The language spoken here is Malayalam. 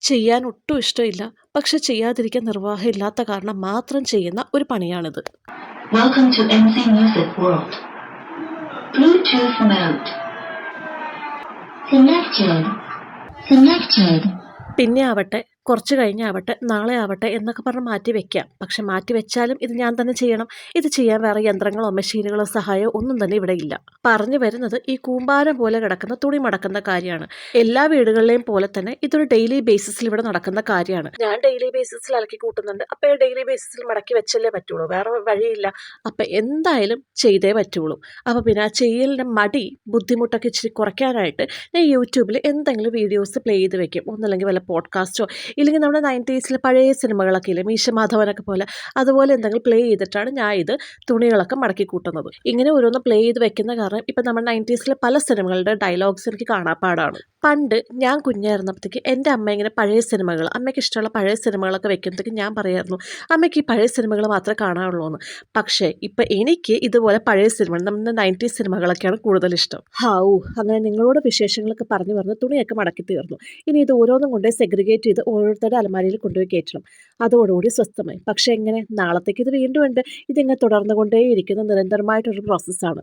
ചെയ്യാൻ ഒട്ടും ഇഷ്ടമില്ല, പക്ഷെ ചെയ്യാതിരിക്കാൻ നിർവാഹമില്ലാത്ത കാരണം മാത്രം ചെയ്യുന്ന ഒരു പണിയാണിത്. Welcome to MC Music World. Bluetooth mode. Connected. പിന്നെ ആവട്ടെ, കുറച്ച് കഴിഞ്ഞാവട്ടെ, നാളെ ആവട്ടെ എന്നൊക്കെ പറഞ്ഞ് മാറ്റി വെക്കാം. പക്ഷെ മാറ്റി വെച്ചാലും ഇത് ഞാൻ തന്നെ ചെയ്യണം. ഇത് ചെയ്യാൻ വേറെ യന്ത്രങ്ങളോ മെഷീനുകളോ സഹായമോ ഒന്നും തന്നെ ഇവിടെ ഇല്ല. പറഞ്ഞു വരുന്നത് ഈ കൂമ്പാരം പോലെ കിടക്കുന്ന തുണി മടക്കുന്ന കാര്യമാണ്. എല്ലാ വീടുകളിലെയും പോലെ തന്നെ ഇതൊരു ഡെയിലി ബേസിസിൽ ഇവിടെ നടക്കുന്ന കാര്യമാണ്. ഞാൻ ഡെയിലി ബേസിസിൽ അലക്കി കൂട്ടുന്നുണ്ട്. അപ്പോൾ ഡെയിലി ബേസിസിൽ മടക്കി വെച്ചല്ലേ പറ്റുള്ളൂ, വേറെ വഴിയില്ല. അപ്പം എന്തായാലും ചെയ്തേ പറ്റുള്ളൂ. അപ്പോൾ പിന്നെ ആ ചെയ്യലിൻ്റെ മടി ബുദ്ധിമുട്ടൊക്കെ ഇച്ചിരി കുറയ്ക്കാനായിട്ട് ഞാൻ യൂട്യൂബിൽ എന്തെങ്കിലും വീഡിയോസ് പ്ലേ ചെയ്ത് വെക്കും. ഒന്നല്ലെങ്കിൽ വല്ല പോഡ്കാസ്റ്റോ ഇല്ലെങ്കിൽ നമ്മുടെ 90s പഴയ സിനിമകളൊക്കെ ഇല്ലേ, മീശ മാധവനൊക്കെ പോലെ, അതുപോലെ എന്തെങ്കിലും പ്ലേ ചെയ്തിട്ടാണ് ഞാൻ ഇത് തുണികളൊക്കെ മടക്കി കൂട്ടുന്നത്. ഇങ്ങനെ ഓരോന്ന് പ്ലേ ചെയ്ത് വെക്കുന്ന കാരണം ഇപ്പം നമ്മുടെ 90s പല സിനിമകളുടെ ഡയലോഗ്സ് എനിക്ക് കാണാപ്പാടാണ്. പണ്ട് ഞാൻ കുഞ്ഞായിരുന്നപ്പോഴത്തേക്ക് എൻ്റെ അമ്മ ഇങ്ങനെ പഴയ സിനിമകൾ, അമ്മയ്ക്ക് ഇഷ്ടമുള്ള പഴയ സിനിമകളൊക്കെ വെക്കുമ്പോഴത്തേക്ക് ഞാൻ പറയായിരുന്നു, അമ്മയ്ക്ക് ഈ പഴയ സിനിമകൾ മാത്രമേ കാണാറുള്ളൂ എന്ന്. പക്ഷേ ഇപ്പം എനിക്ക് ഇതുപോലെ പഴയ സിനിമ, നമ്മുടെ 90s സിനിമകളൊക്കെയാണ് കൂടുതൽ ഇഷ്ടം. അങ്ങനെ നിങ്ങളോട് വിശേഷങ്ങളൊക്കെ പറഞ്ഞു പറഞ്ഞ് തുണിയൊക്കെ മടക്കി തീർന്നു. ഇനി ഇത് ഓരോന്നും കൊണ്ട് സെഗ്രിഗേറ്റ് ചെയ്ത് ഓരോരുത്തരുടെ അലമാരിയിൽ കൊണ്ടുപോയി കയറ്റണം. അതോടുകൂടി സ്വസ്ഥമായി. പക്ഷേ എങ്ങനെ, നാളത്തേക്ക് ഇത് വീണ്ടും ഉണ്ട്. ഇതിങ്ങനെ തുടർന്നുകൊണ്ടേയിരിക്കുന്ന നിരന്തരമായിട്ടൊരു പ്രോസസ്സാണ്.